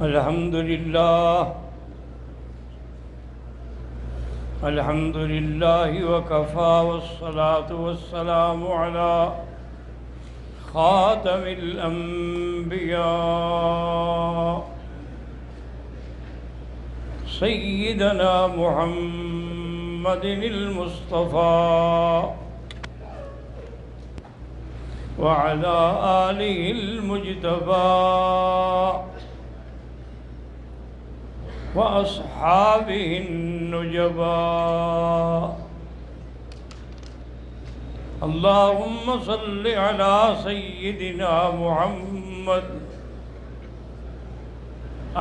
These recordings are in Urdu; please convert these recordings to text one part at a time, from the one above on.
الحمد لله الحمد لله وكفى والصلاة والسلام على خاتم الأنبياء سيدنا محمد المصطفى وعلى آله المجتبى وأصحابه النجبى. اللهم صل على سيدنا محمد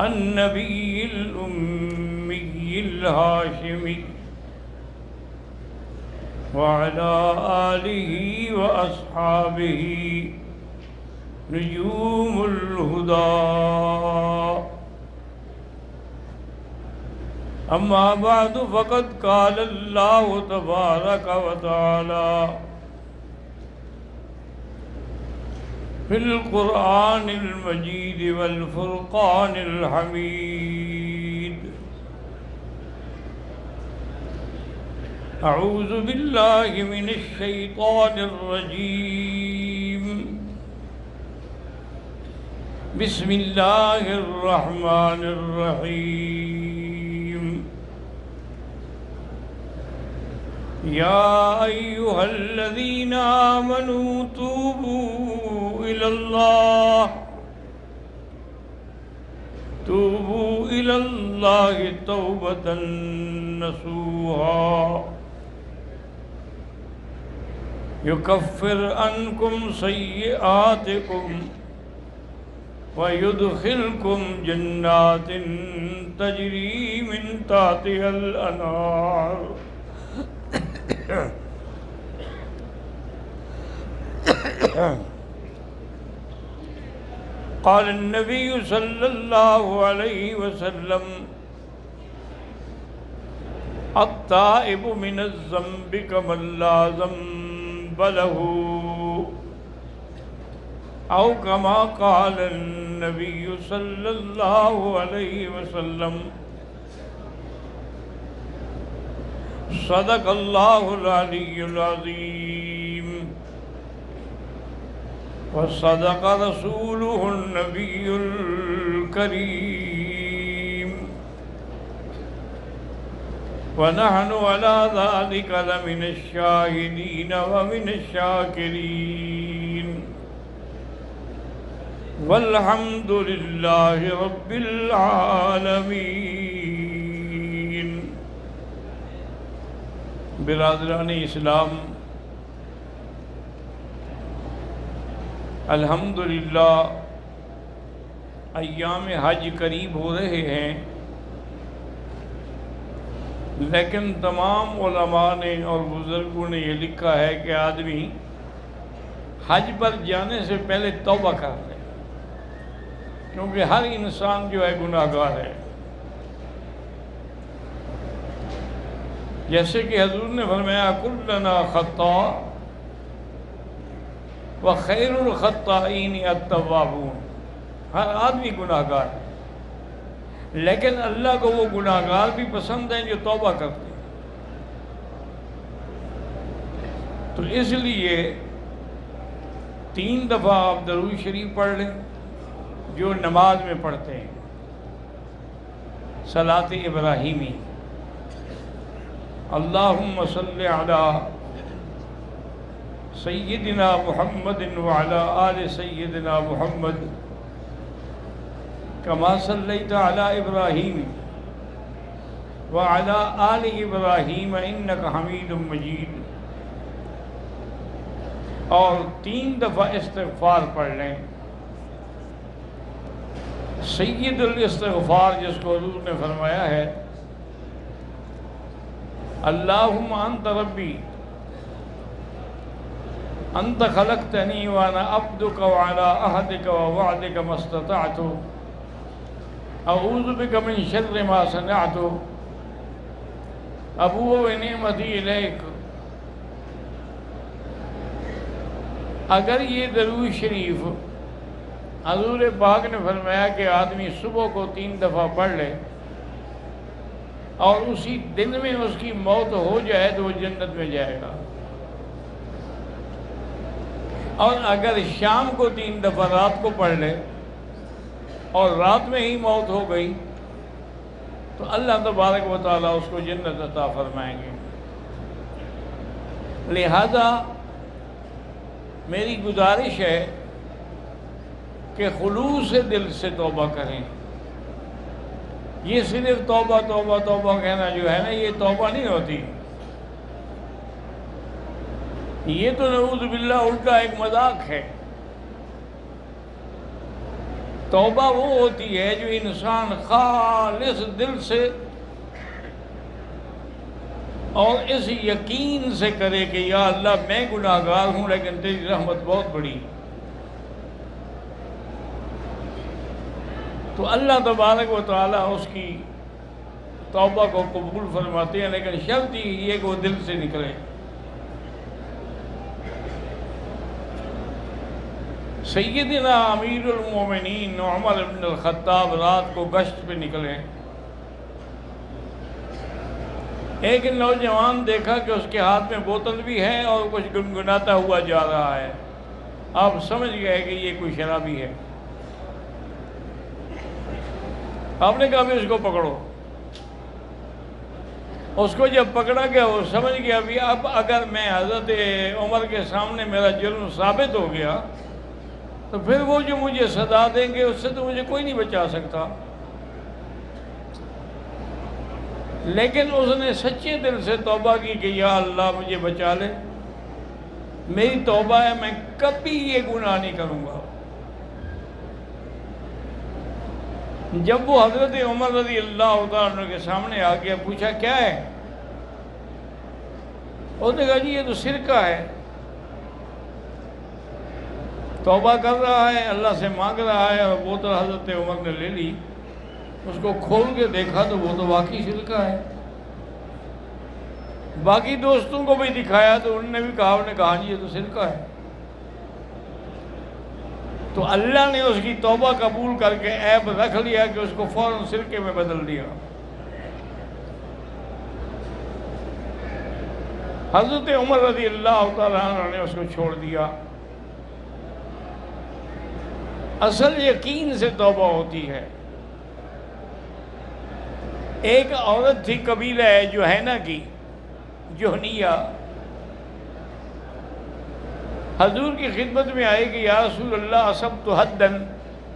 النبي الأمي الهاشمي وعلى آله وأصحابه نجوم الهدى. أما بعد فقد قال الله تبارك وتعالى في القرآن المجيد والفرقان الحميد: أعوذ بالله من الشيطان الرجيم. بسم الله الرحمن الرحيم. يا أيها الذين آمنوا توبوا إلى الله توبة نصوحا يكفر عنكم سيئاتكم ويدخلكم جنات تجري من تحتها الأنهار قال النبي صلى الله عليه وسلم: التائب من الذنب كمن لا ذنب له، أو كما قال النبي صلى الله عليه وسلم. صدق الله العلي العظيم وصدق رسوله النبي الكريم، ونحن على ذلك لمن الشاهدين ومن الشاكرين، والحمد لله رب العالمين. برادران اسلام، الحمدللہ ایام حج قریب ہو رہے ہیں، لیکن تمام علماء نے اور بزرگوں نے یہ لکھا ہے کہ آدمی حج پر جانے سے پہلے توبہ کر لے، کیونکہ ہر انسان جو ہے گناہ گار ہے۔ جیسے کہ حضور نے فرمایا: کلنا خطاء وخیر الخطائین التوابون۔ ہر آدمی گناہ گار ہے، لیکن اللہ کو وہ گناہ گار بھی پسند ہیں جو توبہ کرتے ہیں۔ تو اس لیے 3 دفعہ آپ درود شریف پڑھ لیں جو نماز میں پڑھتے ہیں، صلاۃ ابراہیمی: اللہم صلی علی سیدنا محمد وعلی آل سیدنا محمد کما صلیت علی ابراہیم وعلی آل ابراہیم انک حمید مجید۔ اور 3 دفعہ استغفار پڑھ لیں۔ سید الاستغفار جس کو حضور نے فرمایا ہے: اللہم انت ربی انت خلقتنی وانا عبدک وعلی عہدک ووعدک ما استطعت، اعوذ بک من شر ما صنعت، ابوء بنعمتی الیک۔ اگر یہ درود شریف حضور پاک نے فرمایا کہ آدمی صبح کو 3 دفعہ پڑھ لے اور اسی دن میں اس کی موت ہو جائے تو وہ جنت میں جائے گا، اور اگر شام کو 3 دفعہ رات کو پڑھ لے اور رات میں ہی موت ہو گئی تو اللہ تبارک و تعالیٰ اس کو جنت عطا فرمائیں گے۔ لہذا میری گزارش ہے کہ خلوص دل سے توبہ کریں۔ یہ صرف توبہ توبہ توبہ کہنا جو ہے نا، یہ توبہ نہیں ہوتی، یہ تو نعوذ باللہ الٹا ایک مذاق ہے۔ توبہ وہ ہوتی ہے جو انسان خالص دل سے اور اس یقین سے کرے کہ یا اللہ میں گناہ گار ہوں لیکن تیری رحمت بہت بڑی، تو اللہ تبارک و تعالیٰ اس کی توبہ کو قبول فرماتے ہیں، لیکن شرط یہ ہے کہ وہ دل سے نکلے۔ سیدنا امیر المومنین عمر بن الخطاب رات کو گشت پہ نکلے، ایک نوجوان دیکھا کہ اس کے ہاتھ میں بوتل بھی ہے اور کچھ گنگناتا ہوا جا رہا ہے، آپ سمجھ گئے کہ یہ کوئی شرابی ہے۔ آپ نے کہا بھی اس کو پکڑو۔ اس کو جب پکڑا گیا وہ سمجھ گیا بھی اب اگر میں حضرت عمر کے سامنے میرا جرم ثابت ہو گیا تو پھر وہ جو مجھے سزا دیں گے اس سے تو مجھے کوئی نہیں بچا سکتا۔ لیکن اس نے سچے دل سے توبہ کی کہ یا اللہ مجھے بچا لے، میری توبہ ہے، میں کبھی یہ گناہ نہیں کروں گا۔ جب وہ حضرت عمر رضی اللہ عنہ کے سامنے آ گیا، پوچھا کیا ہے؟ اس نے کہا جی یہ تو سرقہ ہے، توبہ کر رہا ہے، اللہ سے مانگ رہا ہے، اور بوتل حضرت عمر نے لے لی، اس کو کھول کے دیکھا تو وہ تو واقعی سرقہ ہے۔ باقی دوستوں کو بھی دکھایا تو انہوں نے بھی کہا، انہوں نے کہا جی یہ تو سرقہ ہے۔ تو اللہ نے اس کی توبہ قبول کر کے عیب رکھ لیا کہ اس کو فوراً سرقے میں بدل دیا۔ حضرت عمر رضی اللہ تعالیٰ عنہ نے اس کو چھوڑ دیا۔ اصل یقین سے توبہ ہوتی ہے۔ ایک عورت تھی قبیلہ جوہینہ کی، جوہنیہ، حضور کی خدمت میں آئے کہ یا رسول اللہ اصبت حدًا،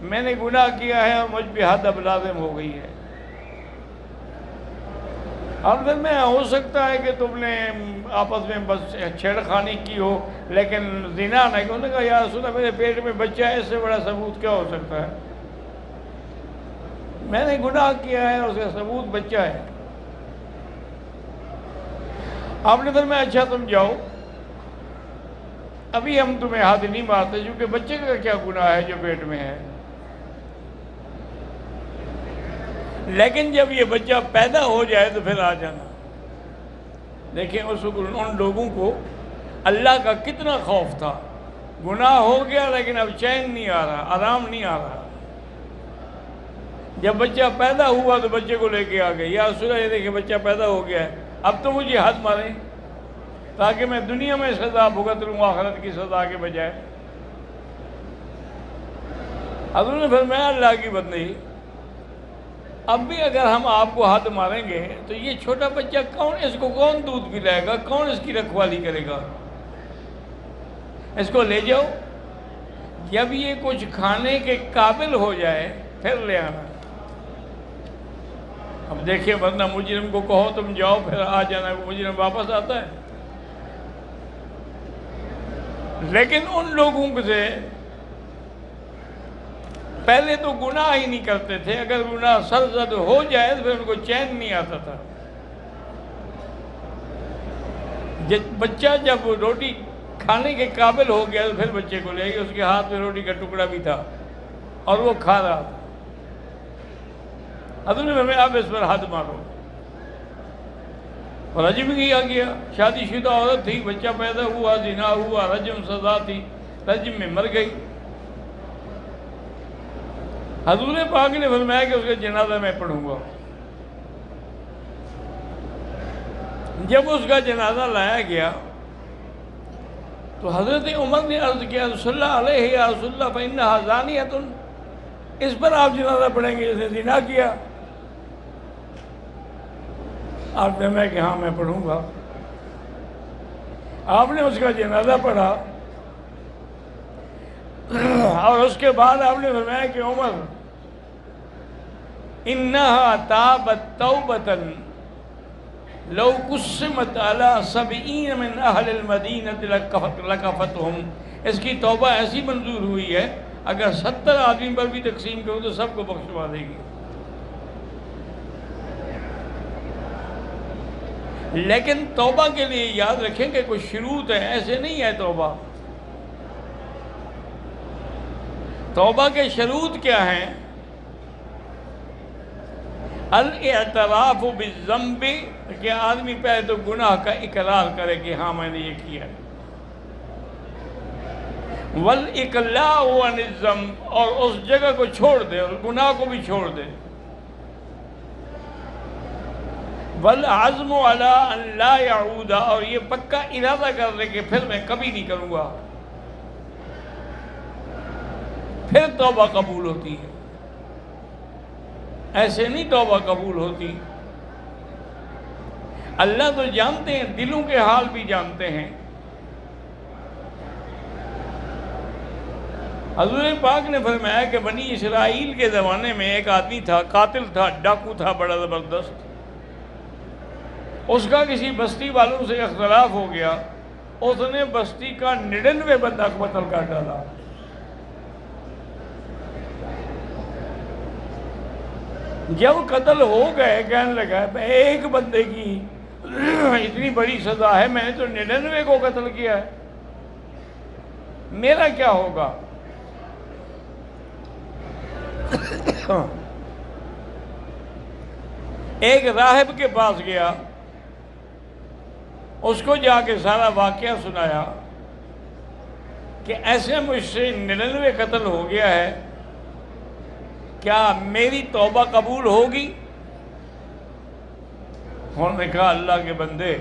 میں نے گناہ کیا ہے اور مجھ پہ حد اب لازم ہو گئی ہے۔ اب پھر میں ہو سکتا ہے کہ تم نے آپس میں بس چھیڑ خانی کی ہو لیکن زنا نہ کی۔ انہوں نے کہا یا رسول اللہ میرے پیٹ میں بچہ ہے، اس سے بڑا ثبوت کیا ہو سکتا ہے؟ میں نے گناہ کیا ہے اور اس کا ثبوت بچہ ہے۔ آپ نے فرمایا اچھا تم جاؤ، ابھی ہم تمہیں حد نہیں مارتے، کیونکہ بچے کا کیا گناہ ہے جو پیٹ میں ہے، لیکن جب یہ بچہ پیدا ہو جائے تو پھر آ جانا۔ دیکھیں اس وقت ان لوگوں کو اللہ کا کتنا خوف تھا، گناہ ہو گیا لیکن اب چین نہیں آ رہا، آرام نہیں آ رہا۔ جب بچہ پیدا ہوا تو بچے کو لے کے آ گئے، یا رسول اللہ یہ دیکھیں بچہ پیدا ہو گیا ہے، اب تو مجھے حد ماریں تاکہ میں دنیا میں سزا بھگت لوں آخرت کی سزا کے بجائے۔ حضور نے فرمایا اللہ کی بندگی، اب بھی اگر ہم آپ کو حد ماریں گے تو یہ چھوٹا بچہ اس کو کون دودھ پلائے گا، کون اس کی رکھوالی کرے گا؟ اس کو لے جاؤ، جب یہ کچھ کھانے کے قابل ہو جائے پھر لے آنا۔ اب دیکھیں ورنہ مجرم کو کہو تم جاؤ پھر آ جانا، مجرم واپس آتا ہے۔ لیکن ان لوگوں سے پہلے تو گناہ ہی نہیں کرتے تھے، اگر گناہ سرزد ہو جائے تو پھر ان کو چین نہیں آتا تھا۔ بچہ جب روٹی کھانے کے قابل ہو گیا تو پھر بچے کو لے گئے، اس کے ہاتھ میں روٹی کا ٹکڑا بھی تھا اور وہ کھا رہا تھا۔ حضور نے ہمیں اب اس پر حد مارو، اور رجم کیا گیا۔ شادی شدہ عورت تھی، بچہ پیدا ہوا، زنا ہوا، رجم سزا تھی، رجم میں مر گئی۔ حضور پاک نے فرمایا کہ اس کا جنازہ میں پڑھوں گا۔ جب اس کا جنازہ لایا گیا تو حضرت عمر نے عرض کیا رسول اللہ علیہ یا رسول اللہ فإنہا زانیۃ، اس پر آپ جنازہ پڑھیں گے، اس نے زنا کیا؟ آپ نے میں کہ ہاں میں پڑھوں گا۔ آپ نے اس کا جنازہ پڑھا اور اس کے بعد آپ نے فرمایا کہ عمر انہا تابت توبۃ لو قسمت علی 70 من اہل المدینہ لکفتہم، اس کی توبہ ایسی منظور ہوئی ہے اگر 70 آدمی پر بھی تقسیم کرو تو سب کو بخشوا دے گی۔ لیکن توبہ کے لیے یاد رکھیں کہ کچھ شروط ہیں، ایسے نہیں ہے توبہ۔ توبہ کے شروط کیا ہیں؟ الاعتراف بالذنب، کہ آدمی پہلے تو گناہ کا اقرار کرے کہ ہاں میں نے یہ کیا ہے، والاقلاع عن الذنب، اور اس جگہ کو چھوڑ دے اور گناہ کو بھی چھوڑ دے، والعزم علی ان لا یعود، اور یہ پکا ارادہ کر لے کہ پھر میں کبھی نہیں کروں گا، پھر توبہ قبول ہوتی ہے۔ ایسے نہیں توبہ قبول ہوتی۔ اللہ تو جانتے ہیں، دلوں کے حال بھی جانتے ہیں۔ حضور پاک نے فرمایا کہ بنی اسرائیل کے زمانے میں ایک آدمی تھا، قاتل تھا، ڈاکو تھا بڑا زبردست۔ اس کا کسی بستی والوں سے اختلاف ہو گیا، اس نے بستی کا 99 بندہ کو قتل کر ڈالا۔ جب قتل ہو گئے کہنے لگا ایک بندے کی اتنی بڑی سزا ہے، میں نے تو 99 کو قتل کیا ہے، میرا کیا ہوگا؟ ایک راہب کے پاس گیا، اس کو جا کے سارا واقعہ سنایا کہ ایسے مجھ سے 99 قتل ہو گیا ہے، کیا میری توبہ قبول ہوگی؟ انہوں نے کہا اللہ کے بندے،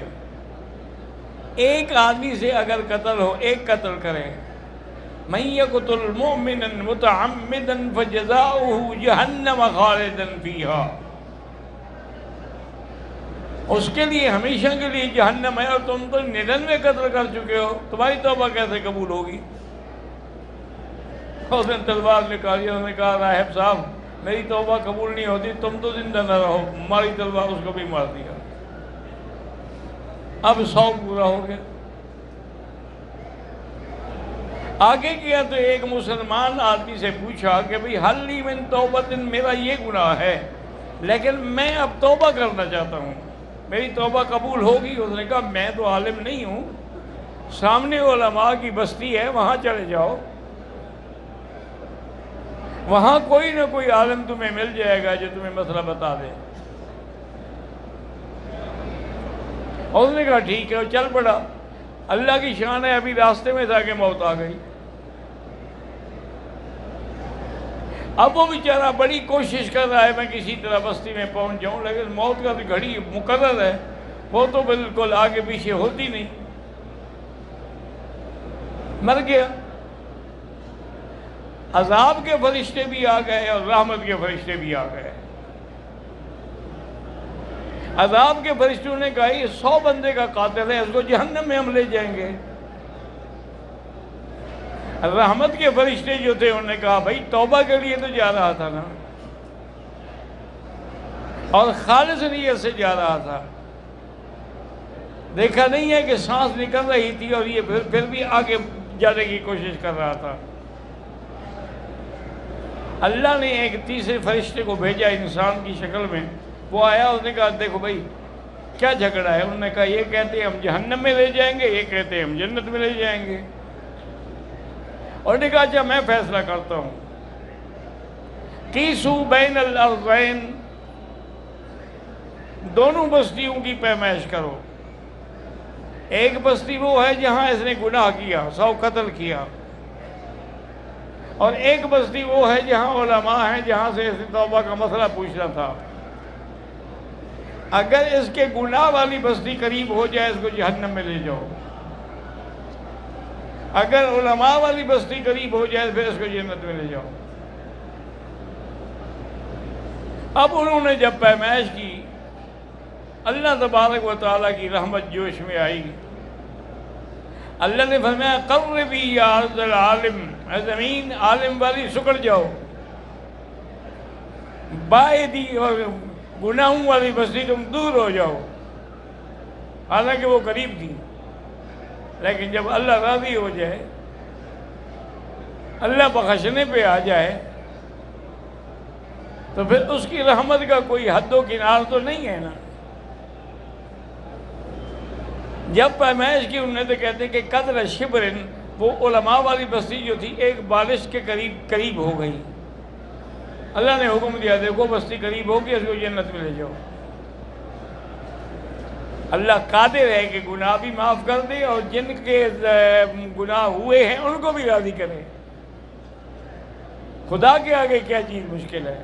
ایک آدمی سے اگر قتل ہو، ایک قتل کرے، من یقتل مؤمنا متعمدا فجزاؤہ جہنم خالدا فیہا، اس کے لیے ہمیشہ کے لیے جہنم ہے، اور تم تو 99 قتل کر چکے ہو، تمہاری توبہ کیسے قبول ہوگی؟ اس نے تلوار نکالی، اس نے کہا راہب صاحب میری توبہ قبول نہیں ہوتی، تم تو زندہ نہ رہو، ہماری تلوار، اس کو بھی مار دیا۔ اب 100 پورا ہو گیا۔ آگے کیا تو ایک مسلمان آدمی سے پوچھا کہ بھئی حل لی من توبۃ، میرا یہ گناہ ہے لیکن میں اب توبہ کرنا چاہتا ہوں، میری توبہ قبول ہوگی؟ اس نے کہا میں تو عالم نہیں ہوں، سامنے علماء کی بستی ہے، وہاں چلے جاؤ، وہاں کوئی نہ کوئی عالم تمہیں مل جائے گا جو تمہیں مسئلہ بتا دے۔ اور اس نے کہا ٹھیک ہے، وہ چل پڑا۔ اللہ کی شان ہے، ابھی راستے میں تھا کہ موت آ گئی۔ اب وہ بیچارہ بڑی کوشش کر رہا ہے میں کسی طرح بستی میں پہنچ جاؤں، لیکن موت کا تو گھڑی مقرر ہے، وہ تو بالکل آگے پیچھے ہوتی نہیں، مر گیا۔ عذاب کے فرشتے بھی آ گئے اور رحمت کے فرشتے بھی آ گئے۔ عذاب کے فرشتوں نے کہا یہ 100 بندے کا قاتل ہے، اس کو جہنم میں ہم لے جائیں گے۔ رحمت کے فرشتے جو تھے انہوں نے کہا بھائی توبہ کے لیے تو جا رہا تھا نا، اور خالص نیت سے جا رہا تھا، دیکھا نہیں ہے کہ سانس نکل رہی تھی اور یہ پھر بھی آگے جانے کی کوشش کر رہا تھا۔ اللہ نے ایک تیسرے فرشتے کو بھیجا انسان کی شکل میں، وہ آیا، اس نے کہا دیکھو بھائی کیا جھگڑا ہے؟ انہوں نے کہا یہ کہتے ہیں ہم جہنم میں لے جائیں گے، یہ کہتے ہیں ہم جنت میں لے جائیں گے۔ اور نے کہا اچھا میں فیصلہ کرتا ہوں، قیسو بین الارضین، دونوں بستیوں کی پیمائش کرو۔ ایک بستی وہ ہے جہاں اس نے گناہ کیا، 100 قتل کیا، اور ایک بستی وہ ہے جہاں علماء ہیں، جہاں سے اس توبہ کا مسئلہ پوچھنا تھا۔ اگر اس کے گناہ والی بستی قریب ہو جائے اس کو جہنم میں لے جاؤ، اگر علماء والی بستی قریب ہو جائے پھر اس کو جنت میں لے جاؤ۔ اب انہوں نے جب پیمائش کی، اللہ تبارک و تعالیٰ کی رحمت جوش میں آئی۔ اللہ نے فرمایا قربی یا ارض العالم، اے زمین عالم والی سکڑ جاؤ، باعدی اور گناہوں والی بستی تم دور ہو جاؤ۔ حالانکہ وہ قریب تھی، لیکن جب اللہ راضی ہو جائے، اللہ بخشنے پہ آ جائے، تو پھر اس کی رحمت کا کوئی حد و کنار تو نہیں ہے نا۔ جب پیمائش کی انہیں تو کہتے ہیں کہ قدر شبرن، وہ علماء والی بستی جو تھی ایک بالش کے قریب ہو گئی۔ اللہ نے حکم دیا دیکھو بستی قریب ہوگی اس کو جنت میں لے جاؤ۔ اللہ قادر ہے کہ گناہ بھی معاف کر دے اور جن کے گناہ ہوئے ہیں ان کو بھی راضی کرے۔ خدا کے آگے کیا چیز مشکل ہے؟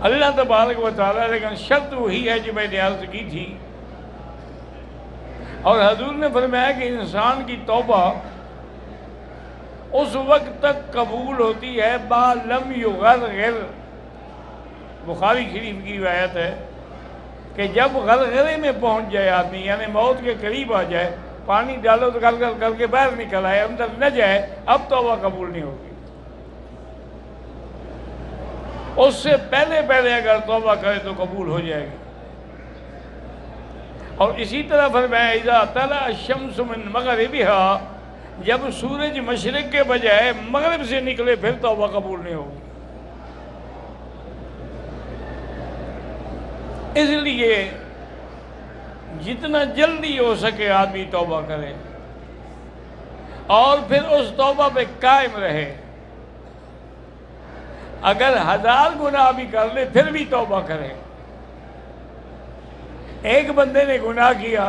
اللہ تبارک و تعالیٰ، لیکن شرط وہی ہے جو میں نے عرض کی تھی، اور حضور نے فرمایا کہ انسان کی توبہ اس وقت تک قبول ہوتی ہے ما لم یغرغر۔ بخاری شریف کی روایت ہے کہ جب غرغرے میں پہنچ جائے آدمی، یعنی موت کے قریب آ جائے، پانی ڈالو تو گل کر کے باہر نکل آئے، اندر نہ جائے، اب توبہ قبول نہیں ہوگی۔ اس سے پہلے اگر توبہ کرے تو قبول ہو جائے گی۔ اور اسی طرح فرمایا اذا طلع الشمس من مغربها، جب سورج مشرق کے بجائے مغرب سے نکلے پھر توبہ قبول نہیں ہوگی۔ اس لیے جتنا جلدی ہو سکے آدمی توبہ کرے اور پھر اس توبہ پہ قائم رہے۔ اگر 1000 گناہ بھی کر لے پھر بھی توبہ کرے۔ ایک بندے نے گناہ کیا،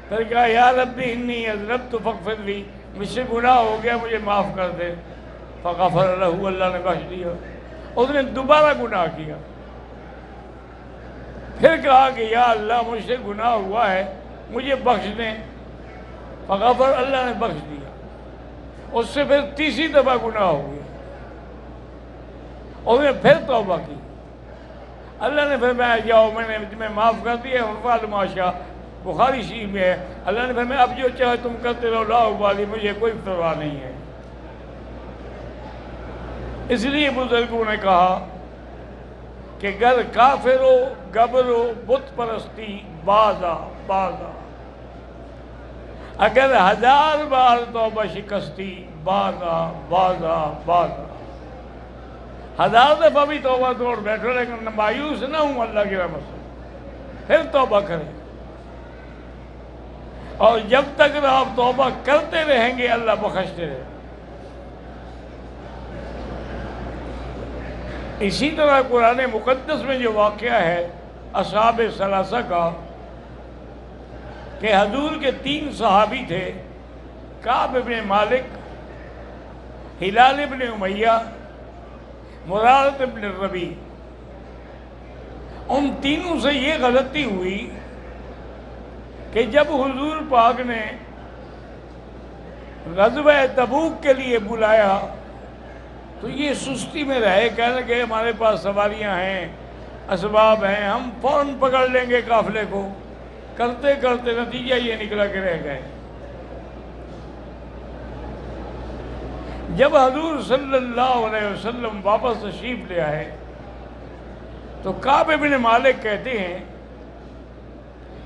پھر کہا یا ربی انی اذنبت فاغفر لی، مجھ سے گناہ ہو گیا مجھے معاف کر دے، فغفر لہ، اللہ نے بخش دیا۔ اس نے دوبارہ گناہ کیا، پھر کہا کہ یا اللہ مجھ سے گناہ ہوا ہے مجھے بخش دیں، فغفر، اللہ نے بخش دیا۔ اس سے پھر تیسری دفعہ گناہ ہو گیا، اس نے پھر توبہ کی، اللہ نے فرمایا جاؤ میں نے تمہیں معاف کر دیا، وفعل ما شاء، بخاری شریف میں ہے، اللہ نے فرمایا اب جو چاہے تم کرتے رہو، لا ابالی، مجھے کوئی پرواہ نہیں ہے۔ اس لیے بزرگوں نے کہا کہ گر کافر و گبر و بت پرستی بازا بازا، اگر 1000 بار توبہ شکستی بازا بازا بازا، 1000 دفعہ بھی توبہ توڑ بیٹھو لیکن مایوس نہ ہوں اللہ کی رحمت سے، پھر توبہ کریں، اور جب تک آپ توبہ کرتے رہیں گے اللہ بخشتے رہے۔ اسی طرح قرآن مقدس میں جو واقعہ ہے اصحاب ثلاثہ کا، کہ حضور کے 3 صحابی تھے، کعب ابن مالک، ہلال ابن امیہ، مرارۃ ابن الربیع، ان تینوں سے یہ غلطی ہوئی کہ جب حضور پاک نے غزوہ تبوک کے لیے بلایا تو یہ سستی میں رہے، کہنے لگے ہمارے پاس سواریاں ہیں، اسباب ہیں، ہم فوراً پکڑ لیں گے قافلے کو، کرتے کرتے نتیجہ یہ نکلا کہ رہ گئے۔ جب حضور صلی اللہ علیہ وسلم واپس تشریف لے آئے تو کعب بن مالک کہتے ہیں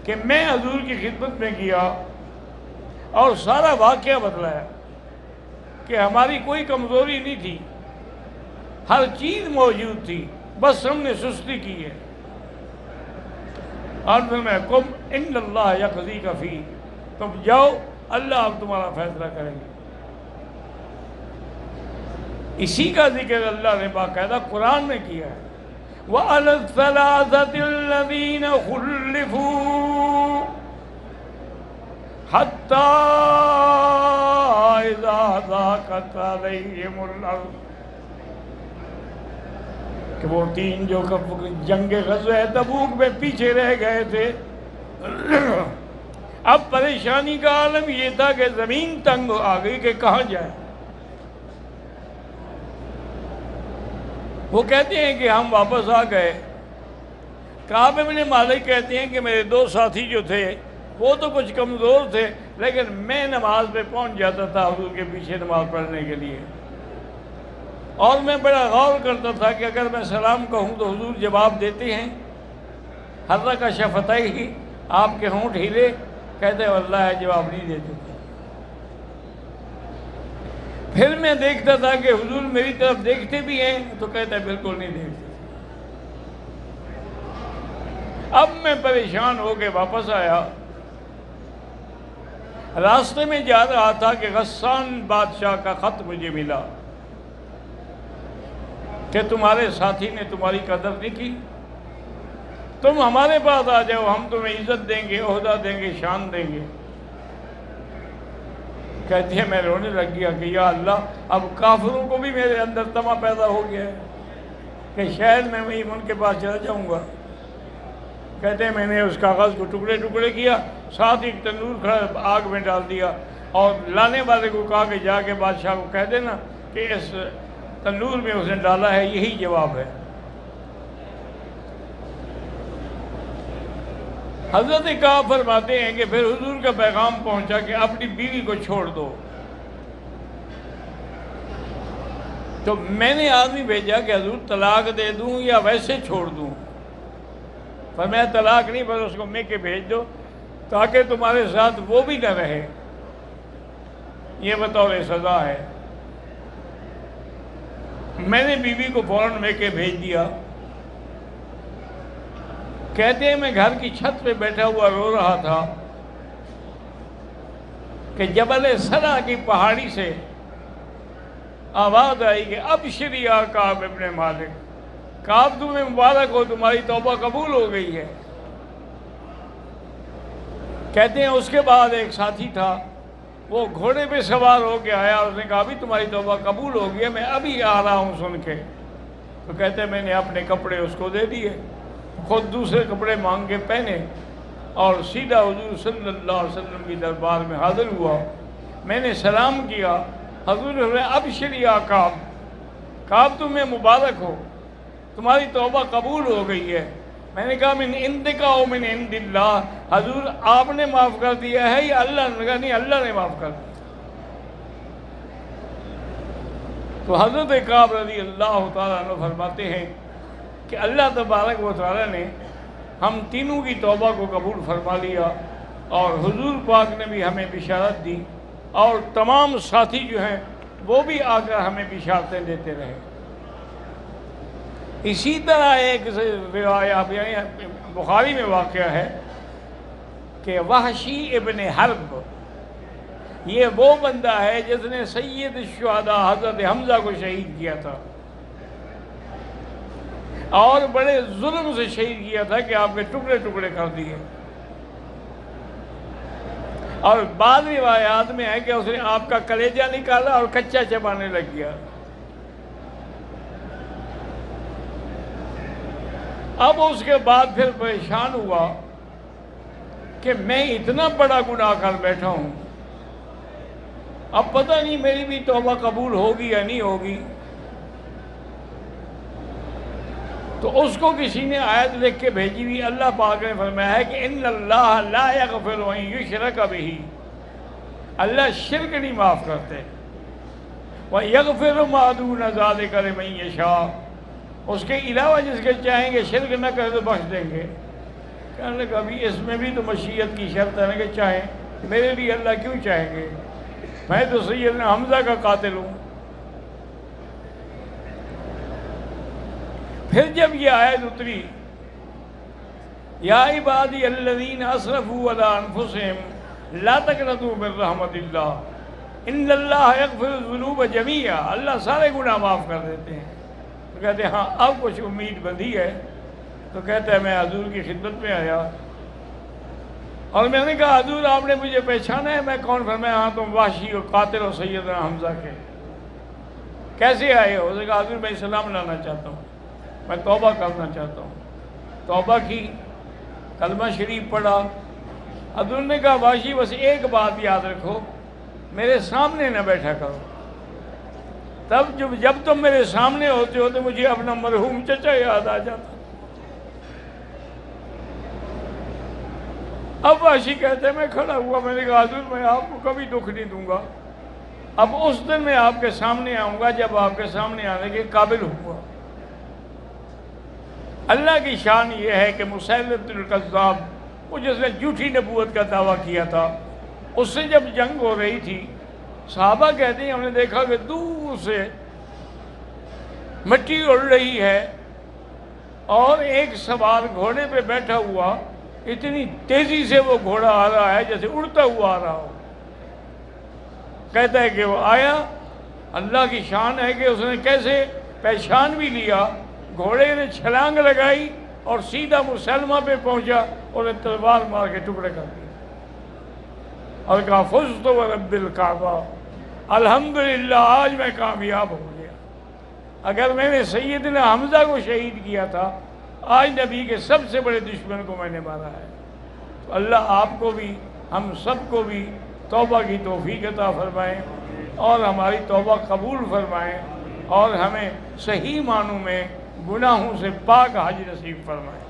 کہ میں حضور کی خدمت میں گیا اور سارا واقعہ بتلایا کہ ہماری کوئی کمزوری نہیں تھی، ہر چیز موجود تھی، بس ہم نے سستی کی ہے۔ اور میں کم ان اللہ یقضی کا فی، تم جاؤ اللہ اب تمہارا فیصلہ کریں گے۔ اسی کا ذکر اللہ نے باقاعدہ قرآن میں کیا ہے، وَعَلَى الثَّلَاثَةِ الَّذِينَ خُلِّفُوا حَتَّى إِذَا ضاقت علیہم الارض، کہ وہ تین جو جنگ غزوہ تبوک میں پیچھے رہ گئے تھے، اب پریشانی کا عالم یہ تھا کہ زمین تنگ آ گئی کہ کہاں جائے۔ وہ کہتے ہیں کہ ہم واپس آ گئے۔ کعب ابن مالک کہتے ہیں کہ میرے دو ساتھی جو تھے وہ تو کچھ کمزور تھے، لیکن میں نماز پہ پہنچ جاتا تھا حضور کے پیچھے نماز پڑھنے کے لیے، اور میں بڑا غور کرتا تھا کہ اگر میں سلام کہوں تو حضور جواب دیتے ہیں۔ حرک شفتیہ، آپ کے ہونٹ ہلے، کہتے ہیں واللہ جواب نہیں دیتے تھے۔ پھر میں دیکھتا تھا کہ حضور میری طرف دیکھتے بھی ہیں تو کہتے ہیں بالکل نہیں دیکھتے۔ اب میں پریشان ہو کے واپس آیا۔ راستے میں جا رہا تھا کہ غسان بادشاہ کا خط مجھے ملا کہ تمہارے ساتھی نے تمہاری قدر نہیں کی، تم ہمارے پاس آ جاؤ، ہم تمہیں عزت دیں گے، عہدہ دیں گے، شان دیں گے۔ کہتی ہے میں رونے لگ گیا کہ یا اللہ، اب کافروں کو بھی میرے اندر طمع پیدا ہو گیا ہے کہ شاید میں وہیں ان کے پاس چلا جاؤں گا۔ کہتے ہیں میں نے اس کاغذ کو ٹکڑے ٹکڑے کیا، ساتھ ایک تندور کھڑا آگ میں ڈال دیا، اور لانے والے کو کہا کہ جا کے بادشاہ کو کہہ دینا کہ اس تندور میں اس نے ڈالا ہے، یہی جواب ہے۔ حضرت کعب فرماتے ہیں کہ پھر حضور کا پیغام پہنچا کہ اپنی بیوی کو چھوڑ دو۔ تو میں نے آدمی بھیجا کہ حضور طلاق دے دوں یا ویسے چھوڑ دوں؟ پر میں طلاق نہیں، بس اس کو میں کے بھیج دو تاکہ تمہارے ساتھ وہ بھی نہ رہے، یہ بطور سزا ہے۔ میں نے بیوی کو فوراً میں کے بھیج دیا۔ کہتے ہیں میں گھر کی چھت پہ بیٹھا ہوا رو رہا تھا کہ جبل سرا کی پہاڑی سے آواز آئی کہ ابشر یا کعب ابن مالک، کعب تمہیں مبارک ہو، تمہاری توبہ قبول ہو گئی ہے۔ کہتے ہیں اس کے بعد ایک ساتھی تھا، وہ گھوڑے پہ سوار ہو کے آیا، اس نے کہا بھی تمہاری توبہ قبول ہو گئی ہے، میں ابھی آ رہا ہوں سن کے۔ تو کہتے ہیں میں نے اپنے کپڑے اس کو دے دیے، خود دوسرے کپڑے مانگ کے پہنے، اور سیدھا حضور صلی اللہ علیہ وسلم کی دربار میں حاضر ہوا۔ میں نے سلام کیا، حضور نے ابشر یا کعب، کعب تمہیں مبارک ہو، تمہاری توبہ قبول ہو گئی ہے۔ میں نے کہا من عندک او من عند اللہ، حضور آپ نے معاف کر دیا ہے یا اللہ نے؟ کہا نہیں، اللہ نے معاف کر دیا۔ تو حضرت کعب رضی اللہ تعالیٰ عنہ فرماتے ہیں کہ اللہ تبارک و تعالیٰ نے ہم تینوں کی توبہ کو قبول فرما لیا، اور حضور پاک نے بھی ہمیں بشارت دی، اور تمام ساتھی جو ہیں وہ بھی آ کر ہمیں بشارتیں دیتے رہے۔ اسی طرح ایک روایت بخاری میں واقعہ ہے کہ وحشی ابن حرب، یہ وہ بندہ ہے جس نے سید الشہداء حضرت حمزہ کو شہید کیا تھا، اور بڑے ظلم سے شہید کیا تھا کہ آپ کے ٹکڑے ٹکڑے کر دیے۔ اور بعض روایات میں ہے کہ اس نے آپ کا کلیجہ نکالا اور کچا چبانے لگ گیا۔ اب اس کے بعد پھر پریشان ہوا کہ میں اتنا بڑا گناہ کر بیٹھا ہوں، اب پتہ نہیں میری بھی توبہ قبول ہوگی یا نہیں ہوگی۔ تو اس کو کسی نے آیت لکھ کے بھیجی ہوئی، اللہ پاک نے فرمایا ہے کہ ان اللہ لا یغفر ان یشرک بہ، اللہ شرک نہیں معاف کرتے، وَیغفر ما دون ذلک لمن یشاء، اس کے علاوہ جس کے چاہیں گے شرک نہ کرے تو بخش دیں گے۔ کہنے لگا ابھی اس میں بھی تو مشیت کی شرط ہے نا کہ چاہیں، میرے لیے اللہ کیوں چاہیں گے، میں تو سیدنا حمزہ کا قاتل ہوں۔ پھر جب یہ آیت اتری یا عبادی الذین اسرفوا علی انفسہم لا تقنطوا من رحمت اللہ ان اللہ یغفر الذنوب جمیعا، اللہ سارے گناہ معاف کر دیتے ہیں۔ تو کہتے ہیں ہاں اب کچھ امید بندی ہے۔ تو کہتا ہے میں حضور کی خدمت میں آیا، اور میں نے کہا حضور آپ نے مجھے پہچانا ہے میں کون؟ فرمایا ہاں تم وحشی و قاتل و سیدنا حمزہ کے۔ کیسے آئے ہو؟ اس نے کہا حضور میں اسلام لانا چاہتا ہوں، میں توبہ کرنا چاہتا ہوں۔ توبہ کی، کلمہ شریف پڑھا۔ حضور نے کہا وحشی بس ایک بات یاد رکھو، میرے سامنے نہ بیٹھا کرو، تب جب تم میرے سامنے ہوتے ہو تو مجھے اپنا مرحوم چچا یاد آ جاتا۔ اب وحشی کہتے ہیں میں کھڑا ہوا، میں نے کہا حضور میں آپ کو کبھی دکھ نہیں دوں گا، اب اس دن میں آپ کے سامنے آؤں گا جب آپ کے سامنے آنے کے قابل ہوں گا۔ اللہ کی شان یہ ہے کہ مسیلمۃ الکذاب، وہ جس نے جھوٹی نبوت کا دعویٰ کیا تھا، اس سے جب جنگ ہو رہی تھی، صحابہ کہتے ہیں ہم نے دیکھا کہ دور سے مٹی اڑ رہی ہے اور ایک سوار گھوڑے پہ بیٹھا ہوا اتنی تیزی سے وہ گھوڑا آ رہا ہے جیسے اڑتا ہوا آ رہا ہو۔ کہتا ہے کہ وہ آیا، اللہ کی شان ہے کہ اس نے کیسے پہچان بھی لیا، گھوڑے نے چھلانگ لگائی اور سیدھا مسلمہ پہ پہنچا اور نے تلوار مار کے ٹکڑے کر دیا اور کہا فزت ورب الکعبہ، الحمدللہ آج میں کامیاب ہو گیا۔ اگر میں نے سیدنا حمزہ کو شہید کیا تھا، آج نبی کے سب سے بڑے دشمن کو میں نے مارا ہے۔ تو اللہ آپ کو بھی ہم سب کو بھی توبہ کی توفیق عطا فرمائیں اور ہماری توبہ قبول فرمائیں اور ہمیں صحیح معنوں میں گناہوں سے پاک حج نصیب فرمائیں۔